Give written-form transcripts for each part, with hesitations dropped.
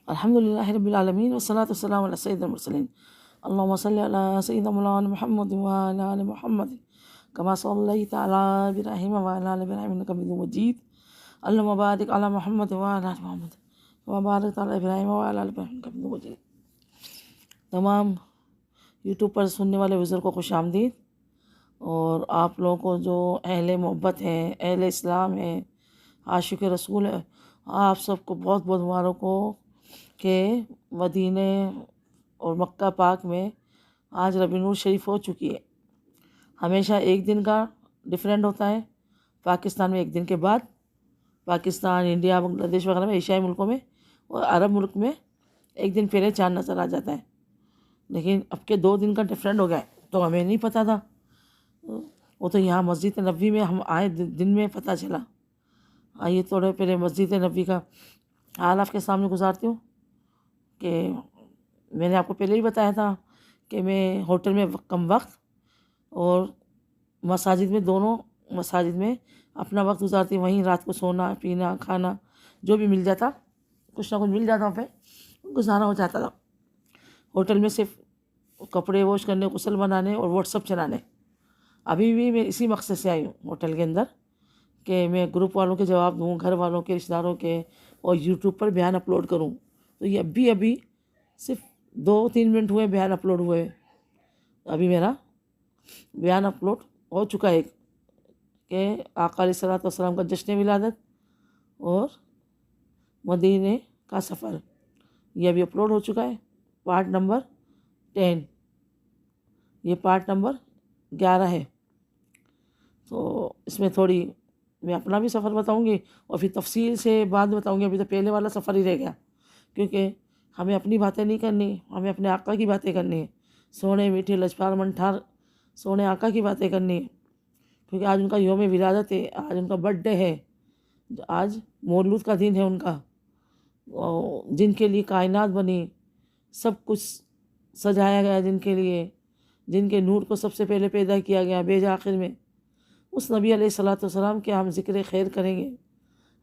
الحمد للہ رب العالمین والصلاۃ والسلام علی سید المرسلین اللہم صلی علی سیدنا مولانا محمد وعلی آل محمد کما صلیت علی ابراہیم وعلی آل ابراہیم انک حمید مجید اللہم بارک علی محمد وعلی آل محمد کما بارکت علی ابراہیم وعلی آل ابراہیم انک حمید مجید۔ تمام یوٹیوب پر سننے والے بزرگ کو خوش آمدید، اور آپ لوگوں کو جو اہل محبت ہیں، اہل اسلام ہیں، عاشق رسول ہے، آپ سب کو بہت بہت مبارک ہو کہ مدینے اور مکہ پاک میں آج ربیع الاول شریف ہو چکی ہے۔ ہمیشہ ایک دن کا ڈفرینٹ ہوتا ہے، پاکستان میں ایک دن کے بعد، پاکستان، انڈیا، بنگلہ دیش وغیرہ میں، ایشیائی ملکوں میں اور عرب ملک میں ایک دن پہلے چاند نظر آ جاتا ہے، لیکن اب کے 2 دن کا ڈفرینٹ ہو گیا ہے، تو ہمیں نہیں پتہ تھا۔ وہ تو یہاں مسجد نبوی میں ہم آئے دن میں پتہ چلا۔ آئیے تھوڑے پہلے مسجد نبوی کا حال آپ کے سامنے گزارتی ہوں کہ میں نے آپ کو پہلے ہی بتایا تھا کہ میں ہوٹل میں کم وقت اور مساجد میں، دونوں مساجد میں اپنا وقت گزارتی، وہیں رات کو سونا، پینا، کھانا جو بھی مل جاتا، کچھ نہ کچھ مل جاتا، وہاں پہ گزارا ہو جاتا تھا۔ ہوٹل میں صرف کپڑے واش کرنے، غسل بنانے اور واٹس ایپ چلانے۔ ابھی بھی میں اسی مقصد سے آئی ہوں ہوٹل کے اندر کہ میں گروپ والوں کے جواب دوں، گھر والوں کے، رشتہ داروں کے، اور یوٹیوب پر بیان اپلوڈ کروں۔ تو یہ ابھی صرف 2-3 منٹ ہوئے بیان اپلوڈ ہوئے، ابھی میرا بیان اپلوڈ ہو چکا ہے کہ آقا علیہ الصلوۃ والسلام کا جشن ولادت اور مدینے کا سفر، یہ ابھی اپلوڈ ہو چکا ہے، پارٹ نمبر 10، یہ پارٹ نمبر 11 ہے۔ تو اس میں تھوڑی میں اپنا بھی سفر بتاؤں گی اور پھر تفصیل سے بعد بتاؤں گی۔ ابھی تو پہلے والا سفر ہی رہ گیا، کیونکہ ہمیں اپنی باتیں نہیں کرنی، ہمیں اپنے آقا کی باتیں کرنی ہیں، سونے میٹھے لجپال منٹھار سونے آقا کی باتیں کرنی ہیں، کیونکہ آج ان کا یوم ولادت ہے، آج ان کا برتھ ڈے ہے، آج مولود کا دن ہے ان کا، جن کے لیے کائنات بنی، سب کچھ سجایا گیا جن کے لیے، جن کے نور کو سب سے پہلے پیدا کیا گیا بھیجا آخر میں، اس نبی علیہ الصلوۃ والسلام کے ہم ذکر خیر کریں گے۔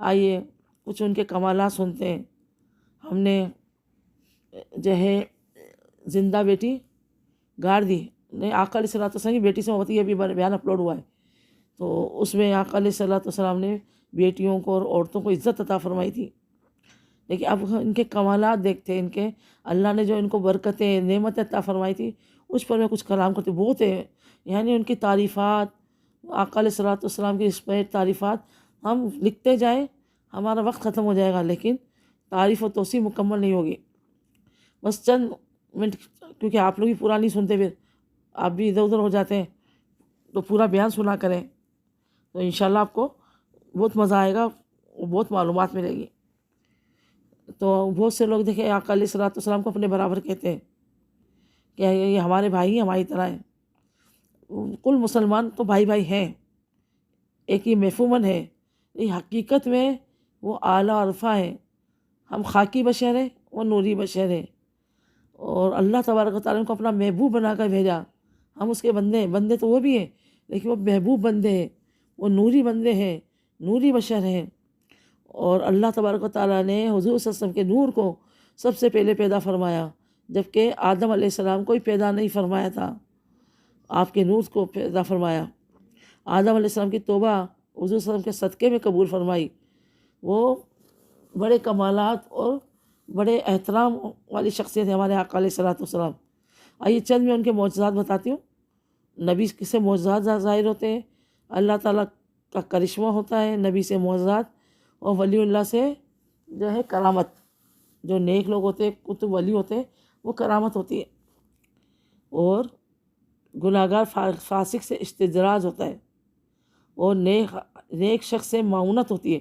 آئیے کچھ ان کے کمالات سنتے ہیں۔ ہم نے جو ہے زندہ بیٹی گاڑ دی، نہیں، آقا علیہ الصلوۃ والسلام کی بیٹی سے محبت، یہ بھی بیان اپلوڈ ہوا ہے، تو اس میں آقا علیہ الصلوۃ والسلام نے بیٹیوں کو اور عورتوں کو عزت عطا فرمائی تھی۔ لیکن اب ان کے کمالات دیکھتے ہیں، ان کے اللہ نے جو ان کو برکتیں، نعمتیں عطا فرمائی تھی، اس پر میں کچھ کلام کرتی بہت ہے، یعنی ان کی تعریفات، آقا علیہ الصلوۃ والسلام کی اس پہ تعریفات ہم لکھتے جائیں ہمارا وقت ختم ہو جائے گا، لیکن تعریف و توصیف مکمل نہیں ہوگی۔ بس چند منٹ، کیونکہ آپ لوگ بھی پورا نہیں سنتے، پھر آپ بھی ادھر ادھر ہو جاتے ہیں، تو پورا بیان سنا کریں، تو انشاءاللہ آپ کو بہت مزہ آئے گا، بہت معلومات ملے گی۔ تو بہت سے لوگ دیکھیں آقا علیہ الصلوۃ والسلام کو اپنے برابر کہتے ہیں کہ یہ ہمارے بھائی ہیں، ہماری طرح ہیں۔ کل مسلمان تو بھائی بھائی ہیں، ایک ہی مفہوماً ہے، یہ حقیقت میں وہ اعلیٰ اور عرفہ ہیں۔ ہم خاکی بشر ہیں، وہ نوری بشر ہیں، اور اللہ تبارک و تعالیٰ نے کو اپنا محبوب بنا کر بھیجا۔ ہم اس کے بندے ہیں، بندے تو وہ بھی ہیں، لیکن وہ محبوب بندے ہیں، وہ نوری بندے ہیں، نوری بشر ہیں۔ اور اللہ تبارک و تعالیٰ نے حضور صلی اللہ علیہ وسلم کے نور کو سب سے پہلے پیدا فرمایا، جبکہ آدم علیہ السلام کو ہی پیدا نہیں فرمایا تھا، آپ کے نور کو پیدا فرمایا۔ آدم علیہ السلام کی توبہ حضور صلی اللہ علیہ وسلم کے صدقے میں قبول فرمائی۔ وہ بڑے کمالات اور بڑے احترام والی شخصیت ہے ہمارے آقا علیہ الصلوۃ والسلام۔ آئیے چند میں ان کے معجزات بتاتی ہوں۔ نبی سے معجزات ظاہر ہوتے ہیں، اللہ تعالیٰ کا کرشمہ ہوتا ہے، نبی سے معجزات، اور ولی اللہ سے جو ہے کرامت۔ جو نیک لوگ ہوتے ہیں، کتب ولی ہوتے ہیں، وہ کرامت ہوتی ہے، اور گناہگار فاسق سے استدراج ہوتا ہے، اور نیک شخص سے معاونت ہوتی ہے۔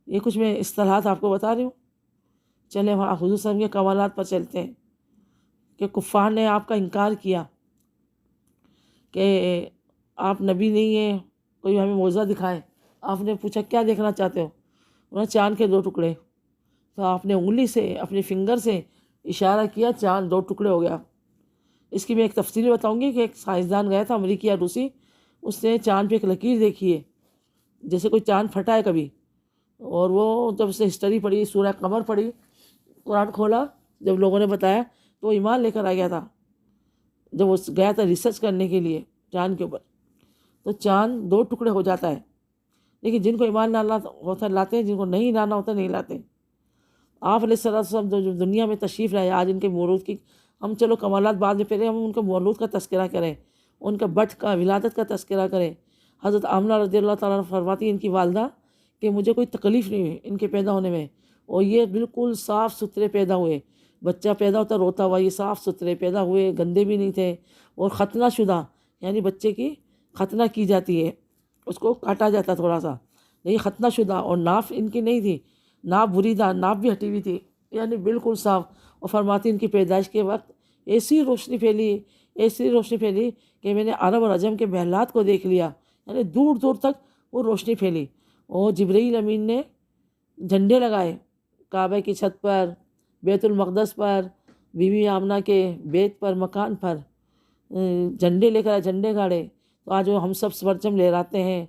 یہ کچھ میں اصطلاحات آپ کو بتا رہی ہوں، چلیں وہاں حضور صلی اللہ علیہ وسلم کے کمالات پر چلتے ہیں۔ کہ کفار نے آپ کا انکار کیا کہ آپ نبی نہیں ہیں، کوئی ہمیں معجزہ دکھائے۔ آپ نے پوچھا کیا دیکھنا چاہتے ہو؟ انہوں نے چاند کے 2 ٹکڑے، تو آپ نے انگلی سے، اپنی فنگر سے اشارہ کیا، چاند 2 ٹکڑے ہو گیا۔ اس کی میں ایک تفصیل بتاؤں گی کہ ایک سائنسدان گیا تھا امریکی یا روسی، اس نے چاند پہ ایک لکیر دیکھی ہے، جیسے کوئی چاند پھٹا ہے کبھی، اور وہ جب اس نے ہسٹری پڑھی، سورہ قمر پڑھی، قرآن کھولا، جب لوگوں نے بتایا تو وہ ایمان لے کر آ گیا تھا، جب وہ گیا تھا ریسرچ کرنے کے لیے چاند کے اوپر، تو چاند 2 ٹکڑے ہو جاتا ہے، لیکن جن کو ایمان لانا ہوتا لاتے ہیں، جن کو نہیں لانا ہوتا نہیں لاتے۔ آپ علیہ السلام جو دنیا میں تشریف لائے، آج ان کے مولود کی ہم چلو کمالات بعد میں پہلے ہم ان کے مولود کا تذکرہ کریں، ان کا بٹ کا ولادت کا تذکرہ کریں۔ حضرت آمنہ رضی اللہ تعالیٰ عنہ فرماتی ہیں ان کی والدہ کہ مجھے کوئی تکلیف نہیں ہوئی ان کے پیدا ہونے میں، اور یہ بالکل صاف ستھرے پیدا ہوئے، بچہ پیدا ہوتا روتا ہوا، یہ صاف ستھرے پیدا ہوئے، گندے بھی نہیں تھے، اور ختنہ شدہ، یعنی بچے کی ختنہ کی جاتی ہے، اس کو کاٹا جاتا تھوڑا سا، نہیں ختنہ شدہ، اور ناف ان کی نہیں تھی، ناف بریدہ، ناف بھی ہٹی ہوئی تھی، یعنی بالکل صاف۔ اور فرماتی ان کی پیدائش کے وقت ایسی روشنی پھیلی کہ میں نے عرب اور عجم کے محلات کو دیکھ لیا، یعنی دور دور تک وہ روشنی پھیلی۔ اور جبرائیل امین نے جھنڈے لگائے کعبہ کی چھت پر، بیت المقدس پر، بی بی آمنہ کے بیت پر، مکان پر جھنڈے لے کر آئے، جھنڈے گاڑے۔ تو آج وہ ہم سب پرچم لہراتے ہیں،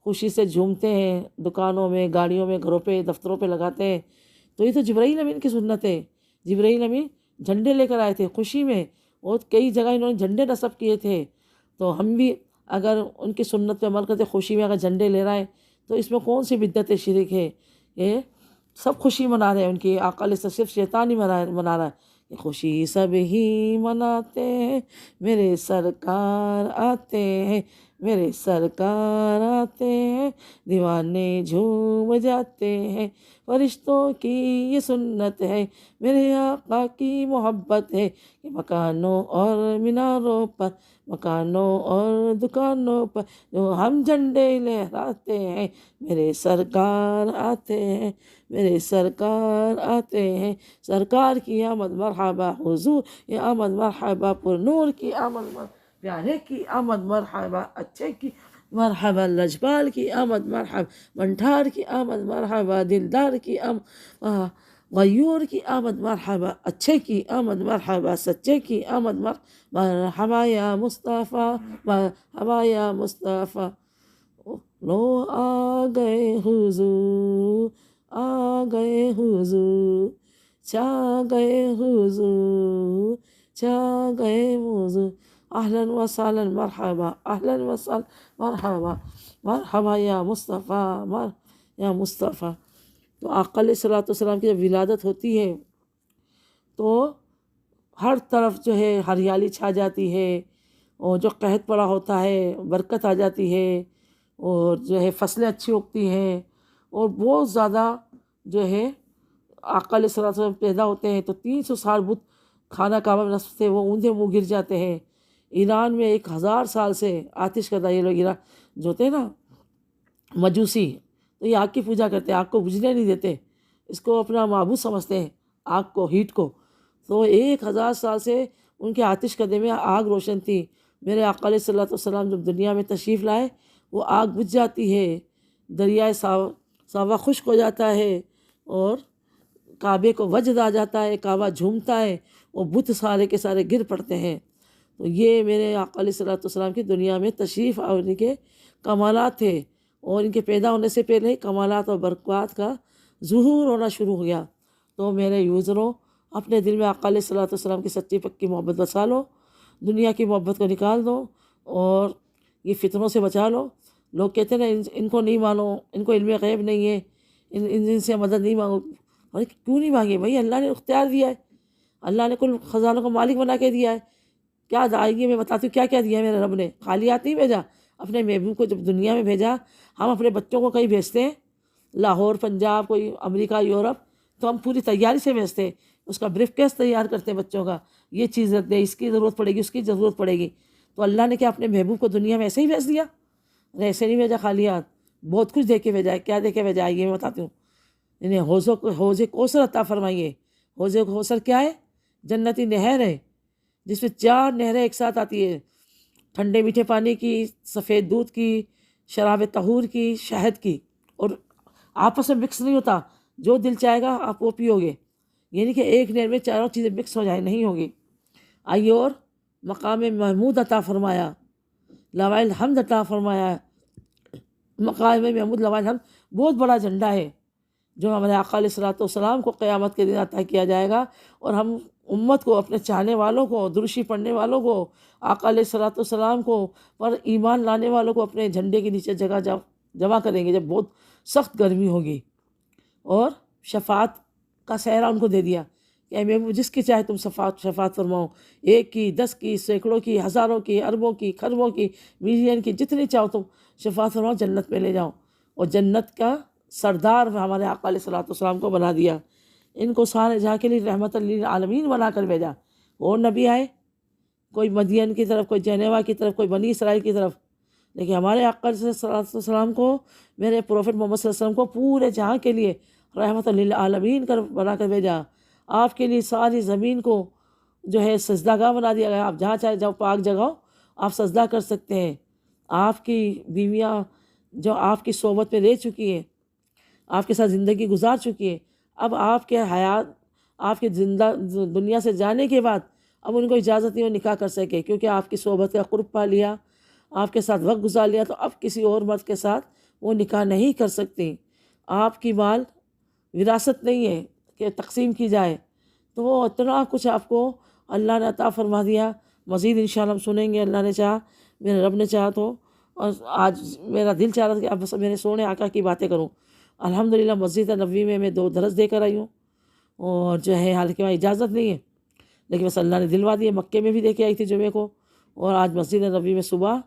خوشی سے جھومتے ہیں، دکانوں میں، گاڑیوں میں، گھروں پہ، دفتروں پہ لگاتے ہیں۔ تو یہ تو جبرائیل امین کی سنت ہے۔ جبرائیل امین جھنڈے لے کر آئے تھے خوشی میں، اور کئی جگہ انہوں نے جھنڈے نصب کیے تھے۔ تو ہم بھی اگر ان کی سنت پہ عمل کرتے، خوشی میں اگر جھنڈے لے رہے ہیں، تو اس میں کون سی بدعت شرک ہے؟ یہ سب خوشی منا رہے ہیں، ان کی آقا علیہ السلام، صرف شیطان ہی منا رہا ہے کہ خوشی سب ہی مناتے ہیں، میرے سرکار آتے ہیں، میرے سرکار آتے ہیں، دیوانے جھوم جاتے ہیں، فرشتوں کی یہ سنت ہے، میرے آقا کی محبت ہے کہ مکانوں اور میناروں پر، مکانوں اور دکانوں پر جو ہم جھنڈے لہراتے ہیں، میرے سرکار آتے ہیں، میرے سرکار آتے ہیں، سرکار کی آمد مرحبا، حضور کی آمد مرحبا، پر نور کی آمد پیارے کی آمد مرحبا، اچھے کی مرحبا، لجپال کی آمد مرحبا، منٹھار کی آمد مرحبا، دلدار کی آمد، غیور کی آمد مرحبا، اچھے کی آمد مرحبا، سچے کی آمد مرحبا یا مصطفیٰ، مرحبا یا مصطفیٰ، لو آ گئے حضور، آ گئے حضور، چھا گئے حضور، چھا گئے حضور، اہلاً و سہلاً مرحبا، اہلاً و سہلاً مرحبا، مرحبا یا مصطفیٰ، یا مصطفیٰ۔ تو آقا علیہ السلام کی جب ولادت ہوتی ہے تو ہر طرف جو ہے ہریالی چھا جاتی ہے، اور جو قحط پڑا ہوتا ہے برکت آ جاتی ہے، اور جو ہے فصلیں اچھی اگتی ہیں، اور بہت زیادہ جو ہے آقا علیہ السلام پیدا ہوتے ہیں تو 300 سال بت کھانہ کعبہ میں نصب تھے، وہ اوندھے منہ گر جاتے ہیں۔ ایران میں 1000 سال سے آتش کدا، یہ لوگ ایران جو ہوتے ہیں نا مجوسی، تو یہ آگ کی پوجا کرتے ہیں، آگ کو بجھنے نہیں دیتے، اس کو اپنا معبود سمجھتے ہیں، آگ کو، ہیٹ کو۔ تو 1000 سال سے ان کے آتش کدے میں آگ روشن تھی۔ میرے آقا علیہ السلام جب دنیا میں تشریف لائے، وہ آگ بجھ جاتی ہے، دریائے ساوا خشک ہو جاتا ہے، اور کعبے کو وجد آ جاتا ہے، کعبہ جھومتا ہے، وہ بت سارے کے سارے گر پڑتے ہیں۔ تو یہ میرے آقا علیہ السلام کی دنیا میں تشریف آنے کے کمالات تھے، اور ان کے پیدا ہونے سے پہلے کمالات اور برکات کا ظہور ہونا شروع ہو گیا۔ تو میرے یوزروں، اپنے دل میں آقا علیہ السلام کی سچی پکی محبت بسا لو، دنیا کی محبت کو نکال دو، اور یہ فتنوں سے بچا لو۔ لوگ کہتے ہیں نا ان کو نہیں مانو، ان کو علم غیب نہیں ہے، ان سے مدد نہیں مانگو۔ اور کیوں نہیں مانگے بھائی؟ اللہ نے اختیار دیا ہے، اللہ نے کل خزانوں کا مالک بنا کے دیا ہے۔ کیا آئیے میں بتاتی ہوں کیا کیا دیا ہے میرے رب نے۔ خالی ہاتھ نہیں بھیجا، اپنے محبوب کو جب دنیا میں بھیجا، ہم اپنے بچوں کو کہیں بھیجتے ہیں لاہور، پنجاب، کوئی امریکہ، یورپ، تو ہم پوری تیاری سے بھیجتے ہیں، اس کا بریف کیس تیار کرتے ہیں بچوں کا، یہ چیز رکھ دے، اس کی ضرورت پڑے گی، اس کی ضرورت پڑے گی۔ تو اللہ نے کیا اپنے محبوب کو دنیا میں ایسے ہی بھیج دیا؟ ایسے نہیں بھیجا خالی ہاتھ، بہت کچھ دے کے بھیجا ہے۔ کیا دے کے بھیجا ہے یہ میں بتاتی ہوں۔ انہیں حوض کوثر عطا فرمائیے۔ حوض کوثر کیا ہے؟ جنتی نہر ہے، جس میں 4 نہریں ایک ساتھ آتی ہے، ٹھنڈے میٹھے پانی کی، سفید دودھ کی، شراب طہور کی، شہد کی، اور آپس میں مکس نہیں ہوتا، جو دل چاہے گا آپ وہ پیو گے، یعنی کہ ایک نہر میں چاروں چیزیں مکس ہو جائیں، نہیں ہوگی۔ آئیے، اور مقام محمود عطا فرمایا، لوائے الحمد عطا فرمایا۔ مقام محمود لوائے الحمد بہت بڑا جھنڈا ہے، جو ہمارے آقا علیہ الصلوۃ والسلام کو قیامت کے دن عطا کیا جائے گا، اور ہم امت کو، اپنے چاہنے والوں کو، درشی پڑھنے والوں کو، آقا علیہ الصلوۃ والسلام کو پر ایمان لانے والوں کو اپنے جھنڈے کے نیچے جگہ جمع کریں گے جب بہت سخت گرمی ہوگی، اور شفاعت کا سہرا ان کو دے دیا کہ اے محبوب جس کی چاہے تم شفاعت فرماؤ، 1 کی، 10 کی، سینکڑوں کی، ہزاروں کی، اربوں کی، خربوں کی، ملین کی، جتنی چاہو تم شفاعت فرماؤ، جنت میں لے جاؤ، اور جنت کا سردار ہمارے آقا علیہ الصلوۃ والسلام کو بنا دیا۔ ان کو سارے جہاں کے لیے رحمت للعالمین بنا کر بھیجا۔ اور نبی آئے، کوئی مدین کی طرف، کوئی جنیوا کی طرف، کوئی بنی اسرائیل کی طرف، لیکن ہمارے آقا علیہ الصلوۃ والسلام کو، میرے پروفٹ محمد صلی اللہ علیہ وسلم کو پورے جہاں کے لیے رحمت للعالمین بنا کر بھیجا۔ آپ کے لیے ساری زمین کو جو ہے سجدہ گاہ بنا دیا گیا، آپ جہاں چاہے جاؤ، پاک جگہ ہو، آپ سجدہ کر سکتے ہیں۔ آپ کی بیویاں جو آپ کی صحبت میں رہ چکی ہیں، آپ کے ساتھ زندگی گزار چکی ہے، اب آپ کے حیات، آپ کے زندہ دنیا سے جانے کے بعد اب ان کو اجازت نہیں وہ نکاح کر سکے، کیونکہ آپ کی صحبت کا قرب پا لیا، آپ کے ساتھ وقت گزار لیا، تو اب کسی اور مرد کے ساتھ وہ نکاح نہیں کر سکتی۔ آپ کی مال وراثت نہیں ہے کہ تقسیم کی جائے، تو وہ اتنا کچھ آپ کو اللہ نے عطا فرما دیا۔ مزید انشاءاللہ ہم سنیں گے، اللہ نے چاہا، میرے رب نے چاہا تو۔ اور آج میرا دل چاہ رہا تھا کہ اب بس میرے سونے آقا کی باتیں کروں۔ الحمدللہ مسجد نبوی میں 2 درس دے کر آئی ہوں، اور جو ہے حالانکہ وہاں اجازت نہیں ہے، لیکن بس اللہ نے دلوا دیے۔ مکے میں بھی دے کے آئی تھی جمعے کو، اور آج مسجد نبوی میں صبح،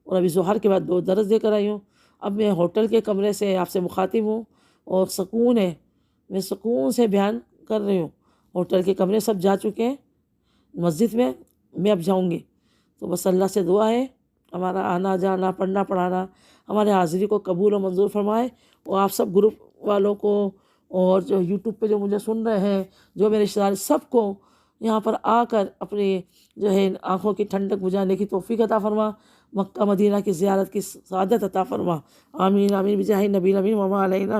اور ابھی ظہر کے بعد 2 درس دے کر آئی ہوں۔ اب میں ہوٹل کے کمرے سے آپ سے مخاطب ہوں، اور سکون ہے، میں سکون سے بیان کر رہی ہوں۔ ہوٹل کے کمرے سب جا چکے ہیں، مسجد میں اب جاؤں گی۔ تو بس اللہ سے دعا ہے ہمارا آنا جانا، پڑھنا پڑھانا، ہمارے حاضری کو قبول و منظور فرمائے، اور آپ سب گروپ والوں کو، اور جو یوٹیوب پہ جو مجھے سن رہے ہیں، جو میرے رشتہ دار، سب کو یہاں پر آ کر اپنی جو ہے آنکھوں کی ٹھنڈک بجھانے کی توفیق عطا فرما، مکہ مدینہ کی زیارت کی سعادت عطا فرما۔ آمین آمین بجاہ نبی الامین وما علینا